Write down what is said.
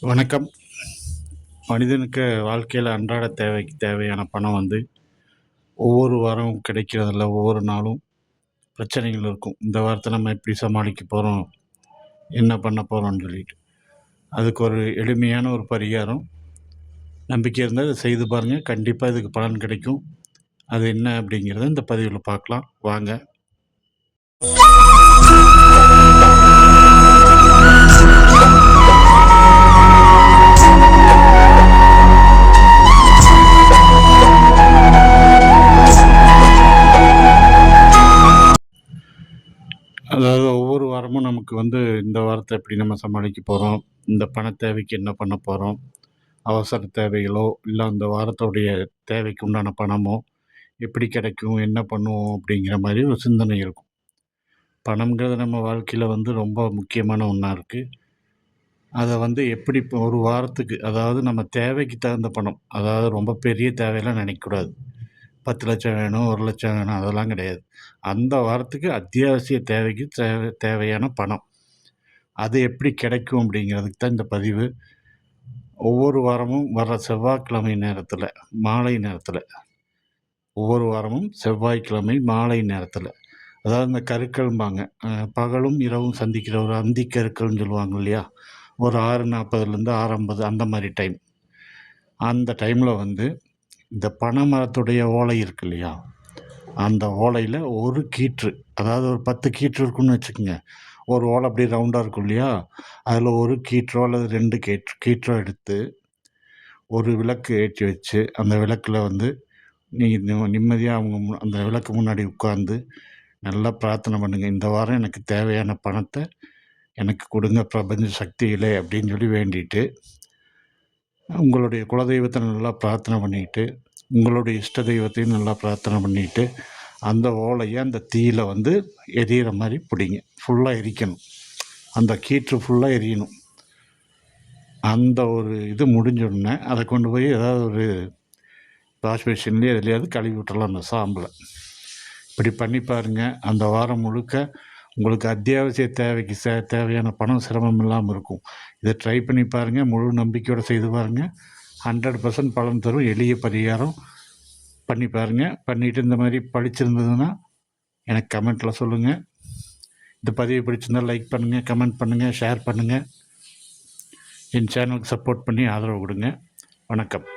வணக்கம். மனிதனுக்கு வாழ்க்கையில் அன்றாட தேவைக்கு தேவையான பணம் ஒவ்வொரு வாரம் கிடைக்கிறதில்ல. ஒவ்வொரு நாளும் பிரச்சனைகள் இருக்கும். இந்த வாரத்தை நம்ம எப்படி சமாளிக்க போகிறோம், என்ன பண்ண போகிறோம்னு சொல்லிட்டு. அதுக்கு ஒரு எளிமையான ஒரு பரிகாரம். நம்பிக்கை இருந்தால் இதை செய்து பாருங்கள். கண்டிப்பாக இதுக்கு பலன் கிடைக்கும். அது என்ன அப்படிங்கிறத இந்த பதிவில் பார்க்கலாம் வாங்க. அதாவது ஒவ்வொரு வாரமும் நமக்கு இந்த வாரத்தை எப்படி நம்ம சமாளிக்க போகிறோம், இந்த பண தேவைக்கு என்ன பண்ண போகிறோம், அவசர தேவைகளோ இல்லை அந்த வாரத்தோடைய தேவைக்கு உண்டான பணமோ எப்படி கிடைக்கும், என்ன பண்ணுவோம் அப்படிங்கிற மாதிரி ஒரு சிந்தனை இருக்கும். பணம்ங்கிறது நம்ம வாழ்க்கையில் ரொம்ப முக்கியமான ஒன்றா இருக்குது. அதை எப்படி இப்போ ஒரு வாரத்துக்கு, அதாவது நம்ம தேவைக்கு தகுந்த பணம், அதாவது ரொம்ப பெரிய தேவையெல்லாம் நினைக்கக்கூடாது. 10,00,000 வேணும், 1,00,000 வேணும் அதெல்லாம் கிடையாது. அந்த வாரத்துக்கு அத்தியாவசிய தேவைக்கு தேவையான பணம். அது எப்படி கிடைக்கும் அப்படிங்கிறதுக்கு தான் இந்த பதிவு. ஒவ்வொரு வாரமும் வர்ற செவ்வாய்க்கிழமை நேரத்தில், மாலை நேரத்தில், ஒவ்வொரு வாரமும் செவ்வாய்க்கிழமை மாலை நேரத்தில், அதாவது இந்த கருக்கள்ம்பாங்க, பகலும் இரவும் சந்திக்கிற ஒரு அந்தி கருக்கள்னு சொல்லுவாங்க இல்லையா? ஒரு 6:40லேருந்து 6:50 அந்த மாதிரி டைம். அந்த டைமில் இந்த பனை மரத்துடைய ஓலை இருக்கு இல்லையா? அந்த ஓலையில் ஒரு கீற்று, அதாவது ஒரு 10 கீற்று இருக்குன்னு வச்சுக்கோங்க. ஒரு ஓலை அப்படி ரவுண்டாக இருக்கும் இல்லையா? அதில் ஒரு கீற்றோ அல்லது 2 கீற்றோ எடுத்து ஒரு விளக்கு ஏற்றி வச்சு, அந்த விளக்கில் நீங்கள் நிம்மதியாக அந்த விளக்கு முன்னாடி உட்கார்ந்து நல்லா பிரார்த்தனை பண்ணுங்கள். இந்த வாரம் எனக்கு தேவையான பணத்தை எனக்கு கொடுங்க பிரபஞ்ச சக்திகளே அப்படின்னு சொல்லி வேண்டிட்டு, உங்களுடைய குலதெய்வத்தை நல்லா பிரார்த்தனை பண்ணிட்டு, உங்களுடைய இஷ்ட தெய்வத்தையும் நல்லா பிரார்த்தனை பண்ணிட்டு, அந்த ஓலையை அந்த தீயில் எரியிற மாதிரி பிடிங்க. ஃபுல்லாக எரிக்கணும். அந்த கீற்று ஃபுல்லாக எரியணும். அந்த ஒரு இது முடிஞ்சோடனே அதை கொண்டு போய் ஏதாவது ஒரு வாஷ் மிஷின்லேயே எதுலையாவது கழுவி விட்டுறலாம் அந்த சாம்பலை. இப்படி பண்ணி பாருங்கள். அந்த வாரம் முழுக்க உங்களுக்கு அத்தியாவசிய தேவைக்கு தேவையான பணம் சிரமம் இல்லாமல் இருக்கும். இதை ட்ரை பண்ணி பாருங்கள். முழு நம்பிக்கையோடு செய்து பாருங்கள். 100% பலன் தரும் எளிய பரிகாரம். பண்ணி பாருங்கள். பண்ணிவிட்டு இந்த மாதிரி படிச்சிருந்ததுன்னா எனக்கு கமெண்ட்டில் சொல்லுங்கள். இந்த பதிவு பிடிச்சிருந்தால் லைக் பண்ணுங்கள், கமெண்ட் பண்ணுங்கள், ஷேர் பண்ணுங்கள். என் சேனலுக்கு சப்போர்ட் பண்ணி ஆதரவு கொடுங்க. வணக்கம்.